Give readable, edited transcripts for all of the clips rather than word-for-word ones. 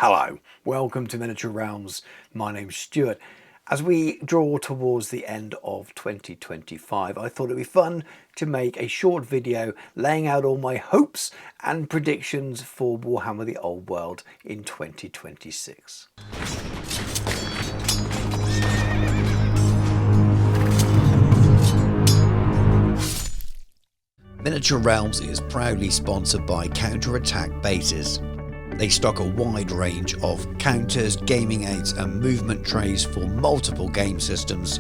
Hello, welcome to Miniature Realms. My name's Stuart. As we draw towards the end of 2025, I thought it'd be fun to make a short video laying out all my hopes and predictions for Warhammer the Old World in 2026. Miniature Realms is proudly sponsored by Counter-Attack Bases. They stock a wide range of counters, gaming aids and movement trays for multiple game systems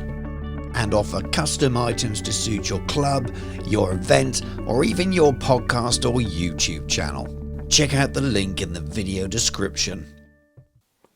and offer custom items to suit your club, your event or even your podcast or YouTube channel. Check out the link in the video description.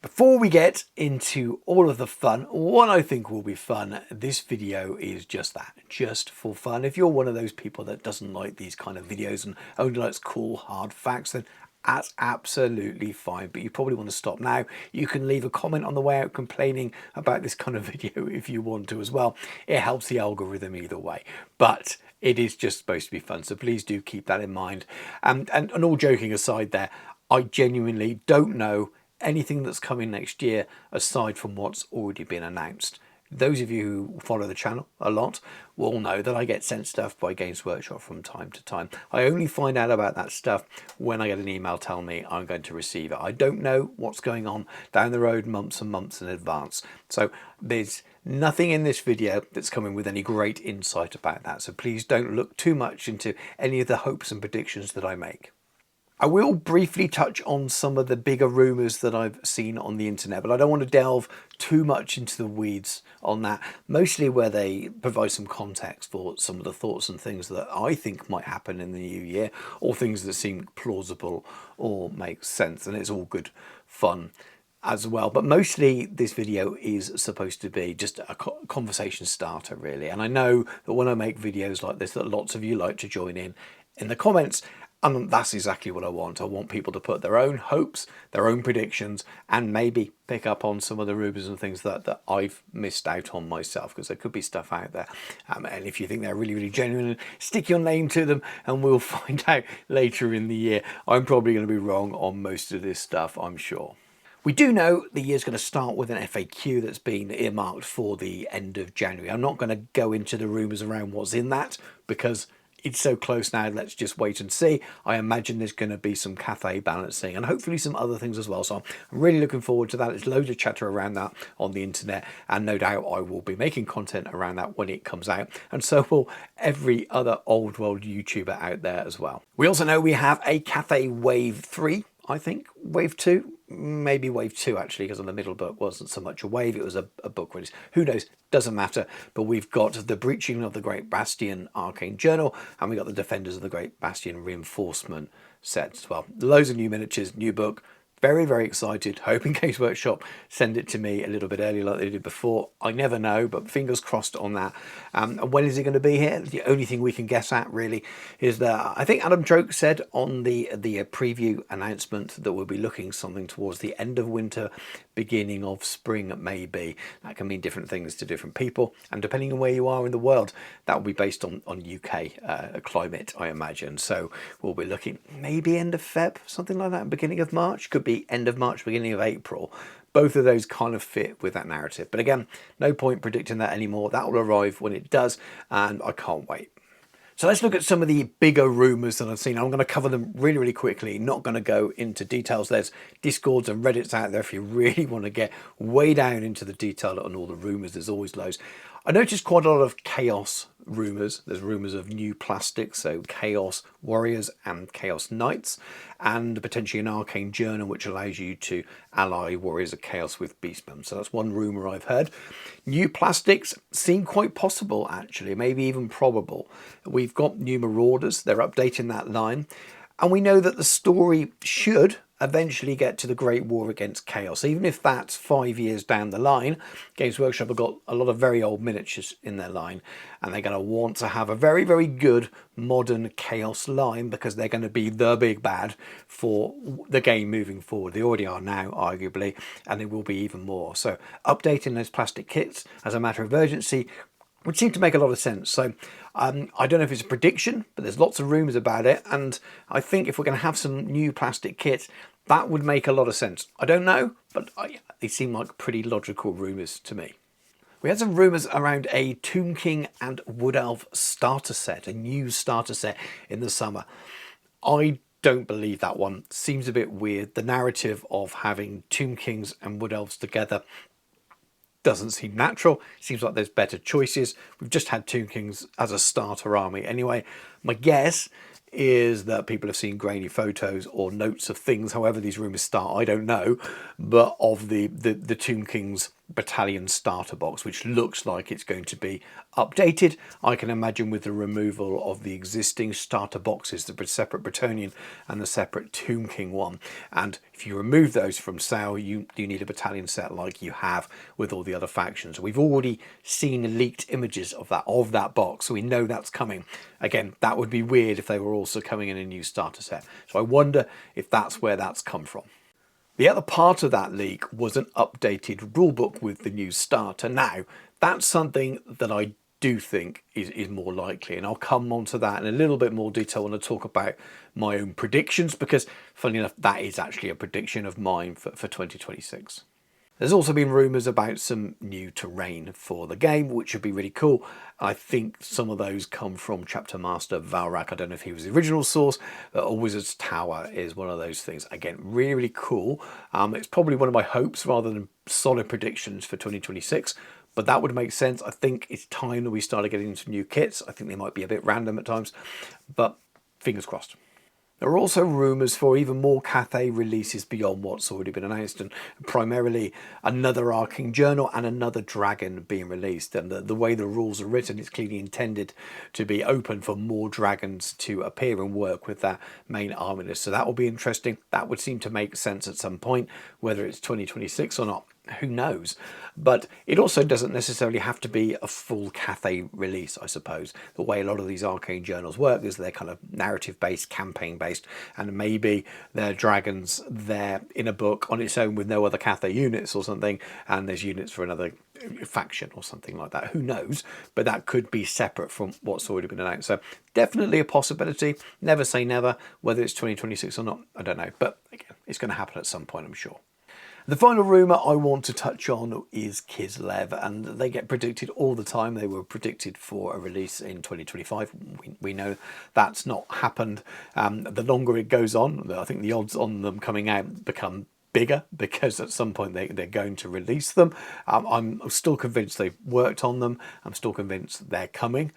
Before we get into all of the fun, what I think will be fun, this video is just that, just for fun. If you're one of those people that doesn't like these kind of videos and only likes cool hard facts, then that's absolutely fine, but you probably want to stop now. You can leave a comment on the way out complaining about this kind of video if you want to as well. It helps the algorithm either way, but it is just supposed to be fun, so please do keep that in mind. And all joking aside there, I genuinely don't know anything that's coming next year aside from what's already been announced. Those of you who follow the channel a lot will know that I get sent stuff by Games Workshop from time to time. I only find out about that stuff when I get an email telling me I'm going to receive it. I don't know what's going on down the road months and months in advance. So there's nothing in this video that's coming with any great insight about that. So please don't look too much into any of the hopes and predictions that I make. I will briefly touch on some of the bigger rumours that I've seen on the internet, but I don't want to delve too much into the weeds on that, mostly where they provide some context for some of the thoughts and things that I think might happen in the new year, or things that seem plausible or make sense, and it's all good fun as well. But mostly this video is supposed to be just a conversation starter, really, and I know that when I make videos like this that lots of you like to join in the comments. And that's exactly what I want. I want people to put their own hopes, their own predictions, and maybe pick up on some of the rumours and things that I've missed out on myself, because there could be stuff out there. And if you think they're really, really genuine, stick your name to them and we'll find out later in the year. I'm probably going to be wrong on most of this stuff, I'm sure. We do know the year's going to start with an FAQ that's been earmarked for the end of January. I'm not going to go into the rumours around what's in that because it's so close now. Let's just wait and see. I imagine there's going to be some cafe balancing and hopefully some other things as well. So I'm really looking forward to that. There's loads of chatter around that on the internet, and no doubt I will be making content around that when it comes out. And so will every other old world YouTuber out there as well. We also know we have a cafe wave 3. I think wave 2, maybe wave 2 actually, because on the middle book wasn't so much a wave, it was a book release. Who knows, doesn't matter. But we've got the Breaching of the Great Bastion Arcane Journal, and we got the Defenders of the Great Bastion Reinforcement set as well. Loads of new miniatures, new book. Very, very excited. Hoping Games Workshop send it to me a little bit earlier like they did before. I never know, but fingers crossed on that. And when is it going to be here? The only thing we can guess at really is that I think Adam Troke said on the preview announcement that we'll be looking something towards the end of winter, beginning of spring maybe. That can mean different things to different people, and depending on where you are in the world, that will be based on UK climate, I imagine. So we'll be looking maybe end of Feb, something like that, beginning of March. Could be end of March, beginning of April. Both of those kind of fit with that narrative. But again, no point predicting that anymore. That will arrive when it does, and I can't wait. So let's look at some of the bigger rumours that I've seen. I'm going to cover them really, really quickly. Not going to go into details. There's Discords and Reddits out there if you really want to get way down into the detail on all the rumours. There's always loads. I noticed quite a lot of Chaos rumours. There's rumours of new plastics, so Chaos Warriors and Chaos Knights, and potentially an Arcane Journal which allows you to ally Warriors of Chaos with Beastmen. So that's one rumour I've heard. New plastics seem quite possible actually, maybe even probable. We've got new Marauders. They're updating that line. And we know that the story should eventually get to the Great War against Chaos. Even if that's 5 years down the line, Games Workshop have got a lot of very old miniatures in their line, and they're going to want to have a very, very good modern Chaos line because they're going to be the big bad for the game moving forward. They already are now, arguably, and they will be even more. So updating those plastic kits as a matter of urgency would seem to make a lot of sense. So I don't know if it's a prediction, but there's lots of rumours about it. And I think if we're going to have some new plastic kits, That would make a lot of sense. I don't know, but they seem like pretty logical rumours to me. We had some rumours around a Tomb King and Wood Elf starter set, a new starter set in the summer. I don't believe that one. Seems a bit weird. The narrative of having Tomb Kings and Wood Elves together doesn't seem natural. Seems like there's better choices. We've just had Tomb Kings as a starter army. Anyway, my guess is that people have seen grainy photos or notes of things, however these rumours start, I don't know, but of the Tomb Kings battalion starter box, which looks like it's going to be updated. I can imagine with the removal of the existing starter boxes, the separate Bretonnian and the separate Tomb King one. And if you remove those from sale, you need a battalion set like you have with all the other factions. We've already seen leaked images of that box, so we know that's coming. Again, that would be weird if they were also coming in a new starter set. So I wonder if that's where that's come from. The other part of that leak was an updated rulebook with the new starter. Now, that's something that I do think is more likely, and I'll come on to that in a little bit more detail when I talk about my own predictions, because funnily enough, that is actually a prediction of mine for 2026. There's also been rumours about some new terrain for the game, which would be really cool. I think some of those come from Chapter Master Valrak. I don't know if he was the original source, or Wizard's Tower is one of those things. Again, really, really cool. It's probably one of my hopes rather than solid predictions for 2026, but that would make sense. I think it's time that we started getting some new kits. I think they might be a bit random at times, but fingers crossed. There are also rumours for even more Cathay releases beyond what's already been announced, and primarily another Arcane Journal and another Dragon being released. And the way the rules are written, it's clearly intended to be open for more dragons to appear and work with that main army list. So that will be interesting. That would seem to make sense at some point, whether it's 2026 or not. Who knows? But it also doesn't necessarily have to be a full Cathay release, I suppose. The way a lot of these Arcane Journals work is they're kind of narrative-based, campaign-based, and maybe they're dragons there in a book on its own with no other Cathay units or something, and there's units for another faction or something like that. Who knows? But that could be separate from what's already been announced. So definitely a possibility. Never say never. Whether it's 2026 or not, I don't know. But again, it's going to happen at some point, I'm sure. The final rumour I want to touch on is Kislev, and they get predicted all the time. They were predicted for a release in 2025. We know that's not happened. The longer it goes on, I think the odds on them coming out become bigger, because at some point they're going to release them. I'm still convinced they've worked on them. I'm still convinced they're coming.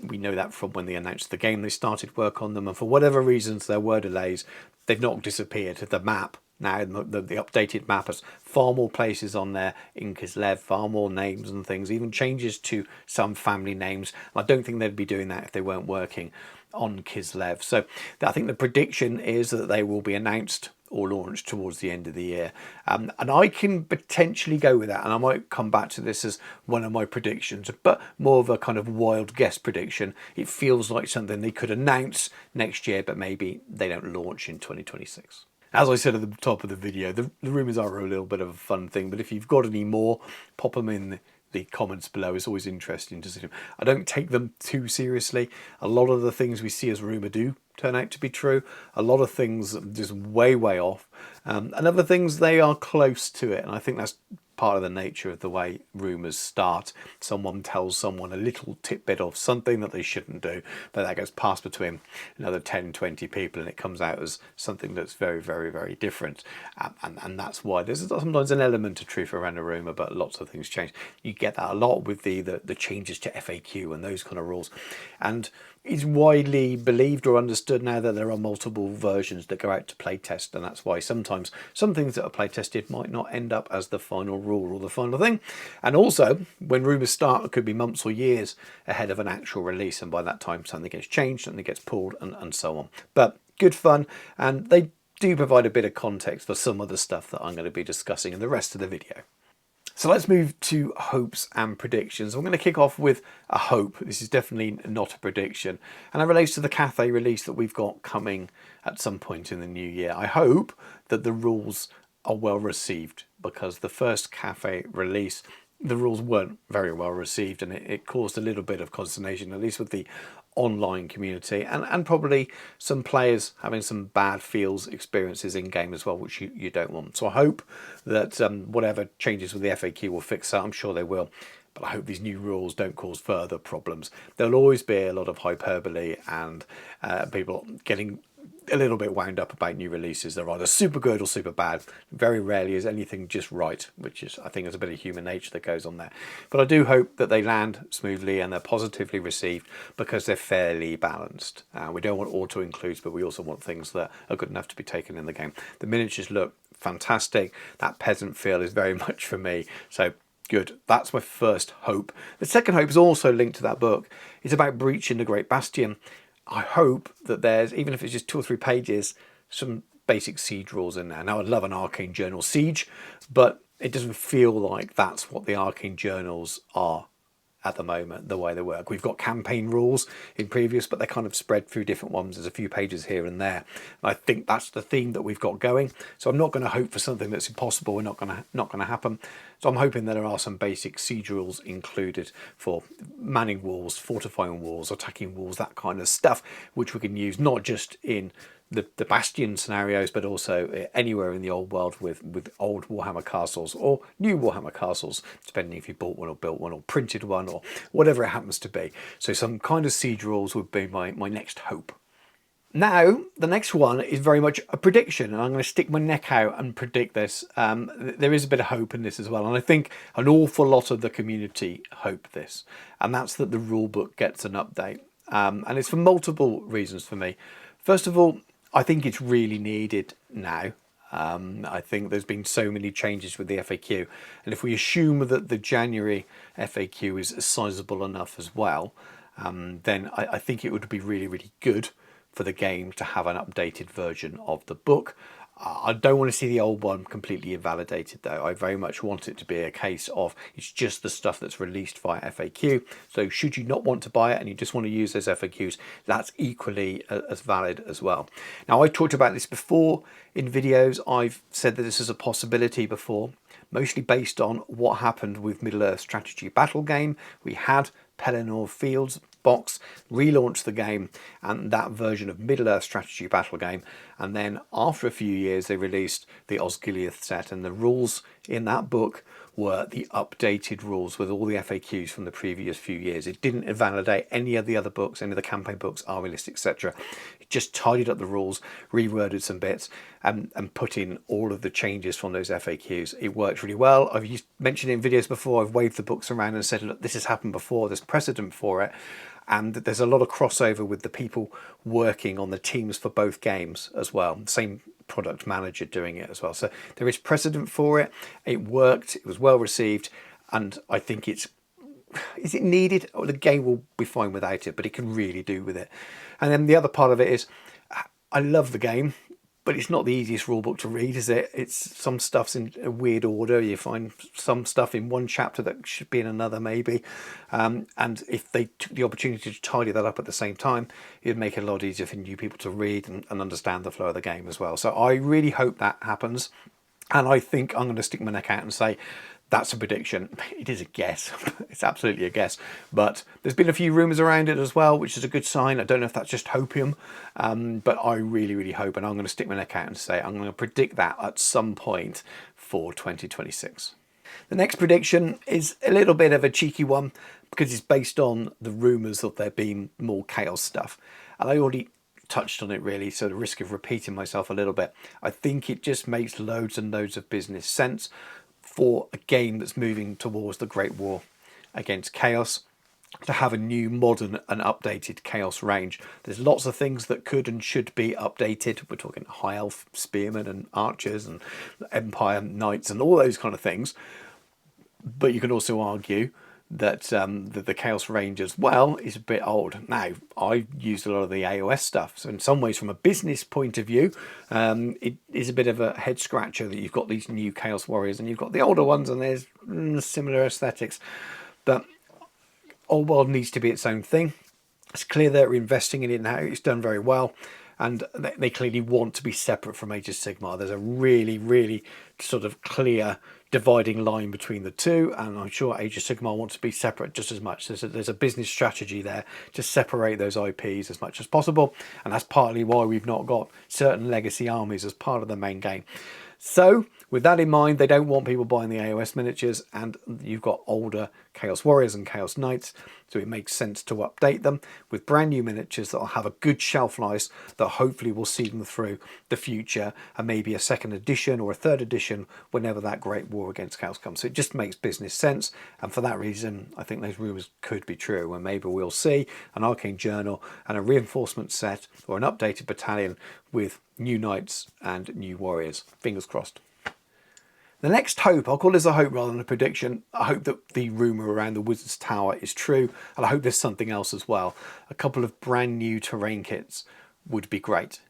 We know that from when they announced the game, they started work on them, and for whatever reasons there were delays. They've not disappeared. The map now, the updated map has far more places on there in Kislev, far more names and things, even changes to some family names. I don't think they'd be doing that if they weren't working on Kislev. So I think the prediction is that they will be announced or launched towards the end of the year. And I can potentially go with that, and I might come back to this as one of my predictions, but more of a kind of wild guess prediction. It feels like something they could announce next year, but maybe they don't launch in 2026. As I said at the top of the video, the rumours are a little bit of a fun thing, but if you've got any more, pop them in the comments below. It's always interesting to see them. I don't take them too seriously. A lot of the things we see as rumour do turn out to be true. A lot of things just way off. And other things, they are close to it. And I think that's part of the nature of the way rumours start. Someone tells someone a little tidbit of something that they shouldn't do, but that gets passed between another 10, 20 people, and it comes out as something that's very different. And that's why there's sometimes an element of truth around a rumour, but lots of things change. You get that a lot with the changes to FAQ and those kind of rules. And it's widely believed or understood now that there are multiple versions that go out to playtest, and that's why sometimes some things that are playtested might not end up as the final rule or the final thing. And also, when rumours start, it could be months or years ahead of an actual release, and by that time something gets changed, something gets pulled, and so on. But good fun, and they do provide a bit of context for some of the stuff that I'm going to be discussing in the rest of the video. So let's move to hopes and predictions. I'm going to kick off with a hope. This is definitely not a prediction, and it relates to the Cathay release that we've got coming at some point in the new year. I hope that the rules are well received, because the first Cathay release the rules weren't very well received, and it caused a little bit of consternation, at least with the online community, and probably some players having some bad feels experiences in game as well, which you don't want. So I hope that whatever changes with the FAQ will fix that. I'm sure they will. But I hope these new rules don't cause further problems. There'll always be a lot of hyperbole and people getting a little bit wound up about new releases. They're either super good or super bad. Very rarely is anything just right, which is, I think, there's a bit of human nature that goes on there. But I do hope that they land smoothly and they're positively received because they're fairly balanced. We don't want auto-includes, but we also want things that are good enough to be taken in the game. The miniatures look fantastic. That peasant feel is very much for me. So good. That's my first hope. The second hope is also linked to that book. It's about breaching the Great Bastion. I hope that there's, even if it's just 2 or 3 pages, some basic siege rules in there. Now, I'd love an Arcane Journal siege, but it doesn't feel like that's what the Arcane Journals are at the moment, the way they work. We've got campaign rules in previous, but they're kind of spread through different ones. There's a few pages here and there. And I think that's the theme that we've got going. So I'm not going to hope for something that's impossible and not going to happen. So I'm hoping that there are some basic siege rules included for manning walls, fortifying walls, attacking walls, that kind of stuff, which we can use not just in the Bastion scenarios, but also anywhere in the old world with old Warhammer castles or new Warhammer castles, depending if you bought one or built one or printed one or whatever it happens to be. So some kind of siege rules would be my next hope. Now, the next one is very much a prediction, and I'm going to stick my neck out and predict this. There is a bit of hope in this as well, and I think an awful lot of the community hope this, and that's that the rulebook gets an update. And it's for multiple reasons for me. First of all, I think it's really needed now. I think there's been so many changes with the FAQ, and if we assume that the January FAQ is sizable enough as well, then I think it would be really, really good for the game to have an updated version of the book. I don't want to see the old one completely invalidated though. I very much want it to be a case of it's just the stuff that's released via FAQ. So should you not want to buy it and you just want to use those FAQs, that's equally as valid as well. Now, I talked about this before in videos. I've said that this is a possibility before, mostly based on what happened with Middle-earth Strategy Battle Game. We had Pelennor Fields box, relaunched the game and that version of Middle-earth Strategy Battle Game, and then after a few years they released the Osgiliath set, and the rules in that book were the updated rules with all the FAQs from the previous few years. It didn't invalidate any of the other books, any of the campaign books, Army List, etc. It just tidied up the rules, reworded some bits, and put in all of the changes from those FAQs. It worked really well. I've mentioned in videos before, I've waved the books around and said, look, this has happened before, there's precedent for it. And there's a lot of crossover with the people working on the teams for both games as well. Same product manager doing it as well. So there is precedent for it. It worked. It was well received. And I think is it needed? Oh, the game will be fine without it, but it can really do with it. And then the other part of it is I love the game, but it's not the easiest rulebook to read, is it? It's some stuff's in a weird order. You find some stuff in one chapter that should be in another, maybe. And if they took the opportunity to tidy that up at the same time, it'd make it a lot easier for new people to read and understand the flow of the game as well. So I really hope that happens. And I think I'm going to stick my neck out and say, that's a prediction. It is a guess. It's absolutely a guess. But there's been a few rumours around it as well, which is a good sign. I don't know if that's just hopium, but I really, really hope, and I'm going to stick my neck out and say I'm going to predict that at some point for 2026. The next prediction is a little bit of a cheeky one because it's based on the rumours of there being more chaos stuff. And I already touched on it really, so the risk of repeating myself a little bit. I think it just makes loads and loads of business sense for a game that's moving towards the Great War against chaos to have a new, modern and updated chaos range. There's lots of things that could and should be updated. We're talking high elf spearmen and archers and empire knights and all those kind of things. But you can also argue that the Chaos range as well is a bit old. Now, I used a lot of the AOS stuff, so in some ways from a business point of view, it is a bit of a head scratcher that you've got these new Chaos warriors and you've got the older ones and there's similar aesthetics. But Old World needs to be its own thing. It's clear they're investing in it now. It's done very well. and they clearly want to be separate from Age of Sigmar. There's a really, really sort of clear dividing line between the two, and I'm sure Age of Sigmar wants to be separate just as much. There's a business strategy there to separate those IPs as much as possible, and that's partly why we've not got certain legacy armies as part of the main game. So with that in mind, they don't want people buying the AOS miniatures, and you've got older Chaos Warriors and Chaos Knights, so it makes sense to update them with brand new miniatures that will have a good shelf life that hopefully will see them through the future, and maybe a second edition or a third edition whenever that great war against Chaos comes. So it just makes business sense, and for that reason I think those rumours could be true, and maybe we'll see an Arcane Journal and a reinforcement set or an updated battalion with new Knights and new Warriors. Fingers crossed. The next hope, I'll call this a hope rather than a prediction. I hope that the rumour around the Wizard's Tower is true, and I hope there's something else as well. A couple of brand new terrain kits would be great.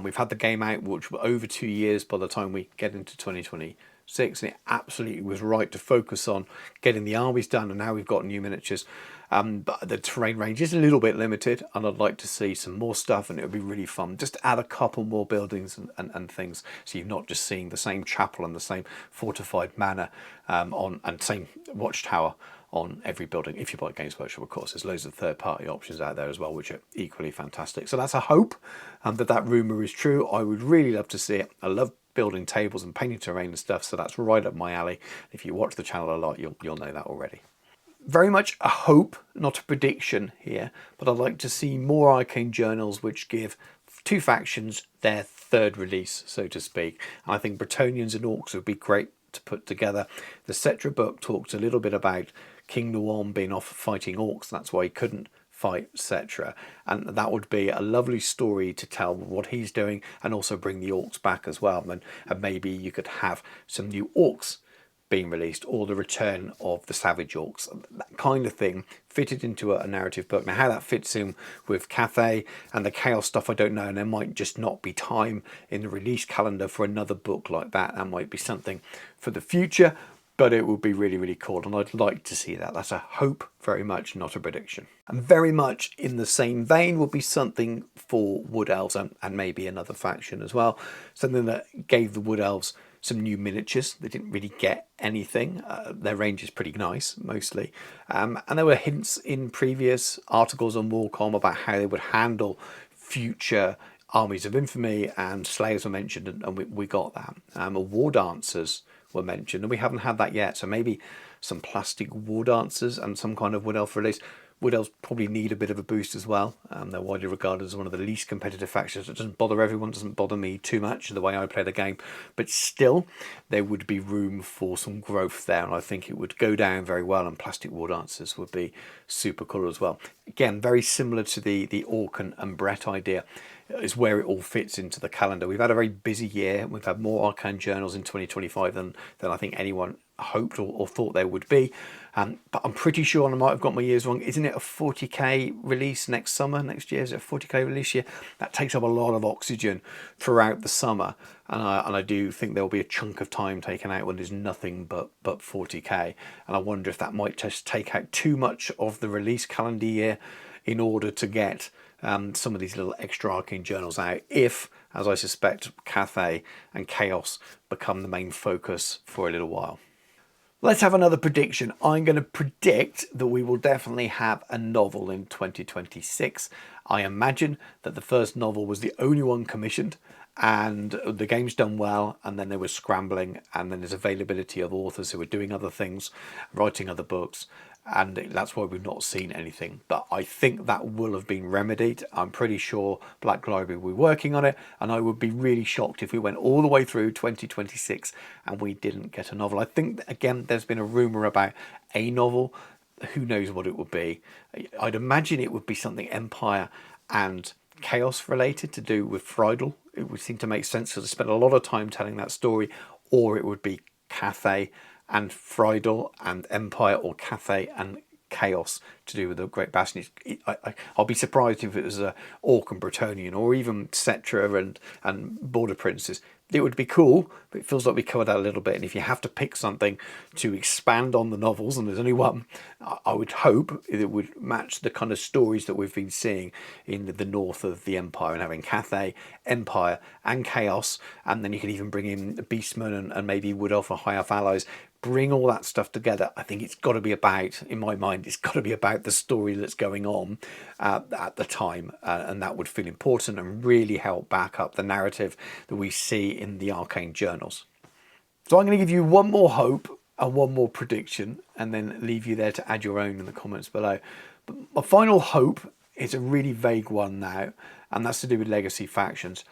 We've had the game out, which were over 2 years by the time we get into 2026, and it absolutely was right to focus on getting the armies done, and now we've got new miniatures. But the terrain range is a little bit limited, and I'd like to see some more stuff, and it would be really fun just to add a couple more buildings and things, so you're not just seeing the same chapel and the same fortified manor and same watchtower on every building. If you buy Games Workshop, of course, there's loads of third-party options out there as well, which are equally fantastic. So that's a hope that rumour is true. I would really love to see it. I love building tables and painting terrain and stuff, so that's right up my alley. If you watch the channel a lot, you'll know that already. Very much a hope, not a prediction here, but I'd like to see more Arcane Journals which give two factions their third release, so to speak. And I think Bretonnians and Orcs would be great to put together. The Cetra book talks a little bit about King Nuon being off fighting Orcs, and that's why he couldn't fight Cetra, and that would be a lovely story to tell what he's doing, and also bring the Orcs back as well, and maybe you could have some new Orcs being released, or the return of the Savage Orcs, that kind of thing fitted into a narrative book. Now how that fits in with Cathay and the Chaos stuff I don't know, and there might just not be time in the release calendar for another book like that. That might be something for the future, but it would be really, really cool, and I'd like to see that. That's a hope, very much, not a prediction. And very much in the same vein would be something for Wood Elves and maybe another faction as well. Something that gave the Wood Elves some new miniatures. They didn't really get anything. Their range is pretty nice, mostly. And there were hints in previous articles on Warcom about how they would handle future Armies of Infamy, and Slayers were mentioned, and we got that. War Dancers were mentioned, and we haven't had that yet. So maybe some plastic War Dancers and some kind of Wood Elf release. Wood Elves probably need a bit of a boost as well. They're widely regarded as one of the least competitive factions. It doesn't bother everyone, doesn't bother me too much the way I play the game, but still there would be room for some growth there, and I think it would go down very well, and plastic War Dancers would be super cool as well. Again, very similar to the Orc and Brett idea, is where it all fits into the calendar. We've had a very busy year. We've had more Arcane Journals in 2025 than I think anyone hoped or thought there would be. But I'm pretty sure, and I might have got my years wrong, isn't it a 40k release next summer, next year? Is it a 40k release year? That takes up a lot of oxygen throughout the summer. And I do think there will be a chunk of time taken out when there's nothing but 40k. And I wonder if that might just take out too much of the release calendar year in order to get some of these little extra Arcane Journals out, if, as I suspect, Cathay and Chaos become the main focus for a little while. Let's have another prediction. I'm going to predict that we will definitely have a novel in 2026. I imagine that the first novel was the only one commissioned, and the game's done well, and then they were scrambling, and then there's availability of authors who are doing other things, writing other books, and that's why we've not seen anything. But I think that will have been remedied. I'm pretty sure Black Library will be working on it, and I would be really shocked if we went all the way through 2026 and we didn't get a novel. I think, again, there's been a rumour about a novel. Who knows what it would be? I'd imagine it would be something Empire and Chaos related, to do with Friedel. It would seem to make sense because I spent a lot of time telling that story. Or it would be Cathay and Friedel and Empire, or Cathay and Chaos to do with the Great Bastion. I'll be surprised if it was a Orc and Bretonnian, or even Cetra and Border Princes. it would be cool, but it feels like we covered that a little bit. And if you have to pick something to expand on the novels, and there's only one, I would hope it would match the kind of stories that we've been seeing in the north of the Empire, and having Cathay, Empire, and Chaos. And then you could even bring in Beastmen and maybe Wood Elf or High Elf allies. Bring all that stuff together. I think it's got to be about, in my mind, it's got to be about the story that's going on at the time, and that would feel important and really help back up the narrative that we see in the arcane journals. So I'm going to give you one more hope and one more prediction, and then leave you there to add your own in the comments below. But my final hope is a really vague one now, and that's to do with legacy factions.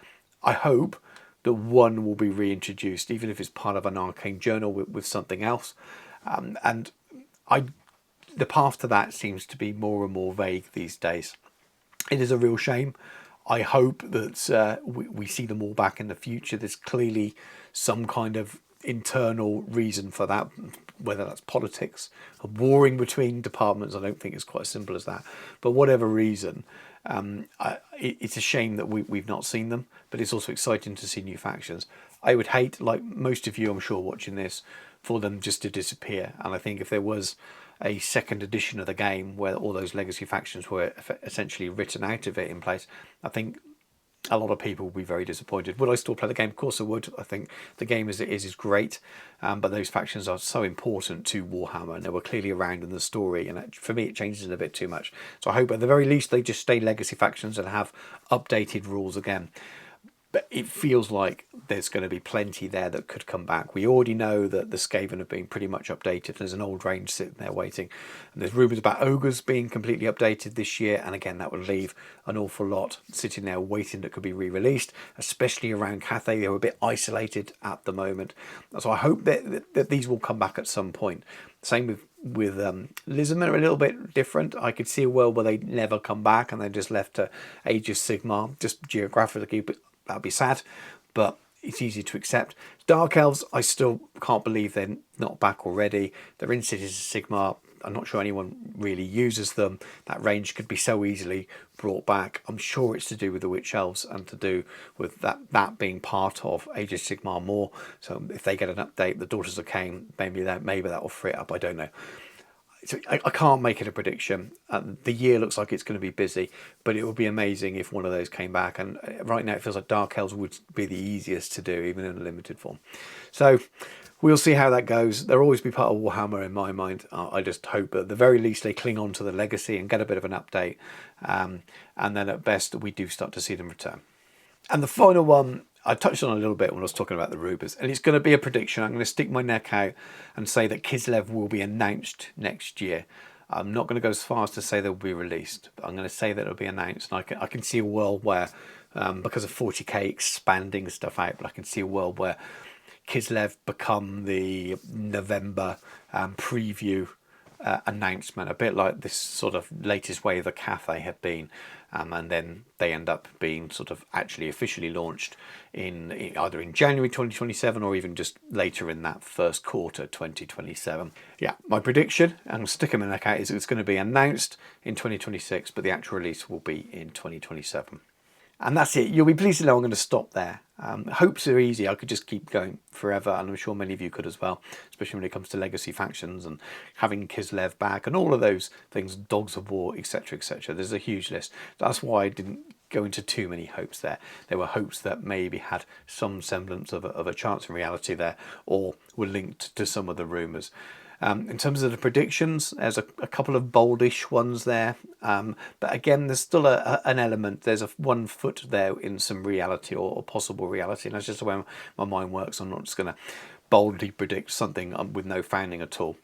I hope that one will be reintroduced, even if it's part of an arcane journal with something else. And the path to that seems to be more and more vague these days. It is a real shame. I hope that we see them all back in the future. There's clearly some kind of internal reason for that, whether that's politics, a warring between departments. I don't think it's quite as simple as that. But whatever reason, it's a shame that we've not seen them, but it's also exciting to see new factions. I would hate, like most of you I'm sure watching this, for them just to disappear. And I think if there was a second edition of the game where all those legacy factions were essentially written out of it in place, I think a lot of people will be very disappointed. Would I still play the game? Of course I would. I think the game as it is great, but those factions are so important to Warhammer, and they were clearly around in the story, and for me it changes it a bit too much. So I hope at the very least they just stay legacy factions and have updated rules again. But it feels like there's going to be plenty there that could come back. We already know that the Skaven have been pretty much updated. There's an old range sitting there waiting. And there's rumours about Ogres being completely updated this year. And again, that would leave an awful lot sitting there waiting that could be re-released, especially around Cathay. They're a bit isolated at the moment. So I hope that these will come back at some point. Same with Lism are a little bit different. I could see a world where they never come back and they're just left to Age of Sigmar, just geographically, but that'd be sad, but it's easy to accept. Dark Elves, I still can't believe they're not back already. They're in Cities of Sigmar. I'm not sure anyone really uses them. That range could be so easily brought back. I'm sure it's to do with the Witch Elves and to do with that being part of Age of Sigmar more. So if they get an update, the Daughters of Cain, maybe that will free it up. I don't know. So I can't make it a prediction. The year looks like it's going to be busy, but it would be amazing if one of those came back. And right now it feels like Dark Elves would be the easiest to do, even in a limited form. So we'll see how that goes. They'll always be part of Warhammer in my mind. I just hope that at the very least they cling on to the legacy and get a bit of an update. And then at best we do start to see them return. And the final one, I touched on a little bit when I was talking about the Rumours, and it's going to be a prediction. I'm going to stick my neck out and say that Kislev will be announced next year. I'm not going to go as far as to say they'll be released, but I'm going to say that it'll be announced. And I can see a world where, because of 40k expanding stuff out, but I can see a world where Kislev become the November preview announcement, a bit like this sort of latest wave of Cathay had been, and then they end up being sort of actually officially launched in either in January 2027 or even just later in that first quarter 2027. Yeah, my prediction, and sticking my neck out, is it's going to be announced in 2026, but the actual release will be in 2027. And that's it. You'll be pleased to know I'm going to stop there. Hopes are easy. I could just keep going forever, and I'm sure many of you could as well, especially when it comes to legacy factions and having Kislev back and all of those things, Dogs of War, etc., etc. There's a huge list. That's why I didn't go into too many hopes there. There were hopes that maybe had some semblance of a chance in reality there, or were linked to some of the rumours. In terms of the predictions, there's a couple of boldish ones there, but again, there's still an element. There's one foot there in some reality or possible reality, and that's just the way my mind works. I'm not just going to boldly predict something with no founding at all.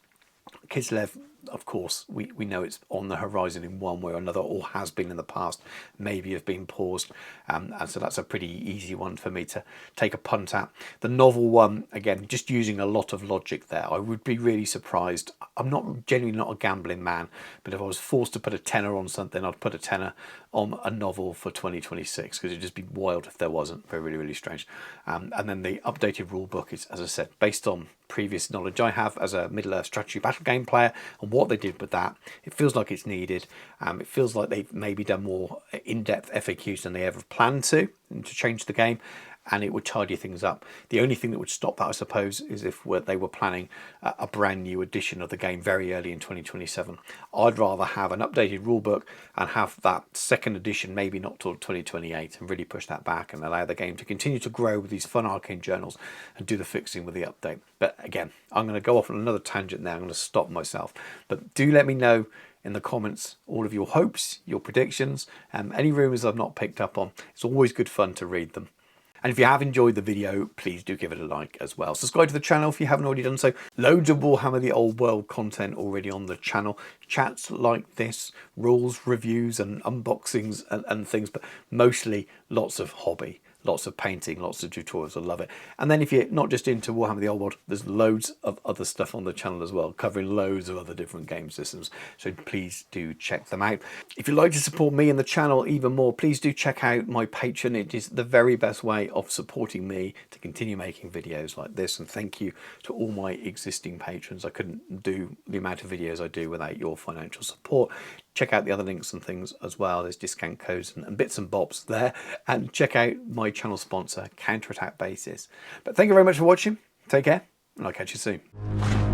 Kislev, of course, we know it's on the horizon in one way or another, or has been in the past, maybe have been paused, and so that's a pretty easy one for me to take a punt at. The novel one, again, just using a lot of logic there. I would be really surprised. I'm genuinely not a gambling man, but if I was forced to put a tenner on something, I'd put a tenner on a novel for 2026, because it'd just be wild if there wasn't. Really, really strange. And then the updated rule book is, as I said, based on previous knowledge I have as a Middle-earth strategy battle game player and what they did with that. It feels like it's needed. It feels like they've maybe done more in-depth FAQs than they ever planned to change the game. and it would tidy things up. The only thing that would stop that, I suppose, is if they were planning a brand new edition of the game very early in 2027. I'd rather have an updated rulebook and have that second edition maybe not till 2028, and really push that back and allow the game to continue to grow with these fun arcane journals and do the fixing with the update. But again, I'm going to go off on another tangent now. I'm going to stop myself. But do let me know in the comments all of your hopes, your predictions, any rumours I've not picked up on. It's always good fun to read them. And if you have enjoyed the video, please do give it a like as well. Subscribe to the channel if you haven't already done so. Loads of Warhammer the Old World content already on the channel. Chats like this, rules, reviews and unboxings and things, but mostly lots of hobby. Lots of painting, lots of tutorials. I love it. And then if you're not just into Warhammer the Old World, there's loads of other stuff on the channel as well, covering loads of other different game systems. So please do check them out. If you'd like to support me and the channel even more, please do check out my Patreon. It is the very best way of supporting me to continue making videos like this. And thank you to all my existing patrons. I couldn't do the amount of videos I do without your financial support. Check out the other links and things as well. There's discount codes and bits and bobs there. And check out my channel sponsor, Counterattack Bases. But thank you very much for watching. Take care, and I'll catch you soon.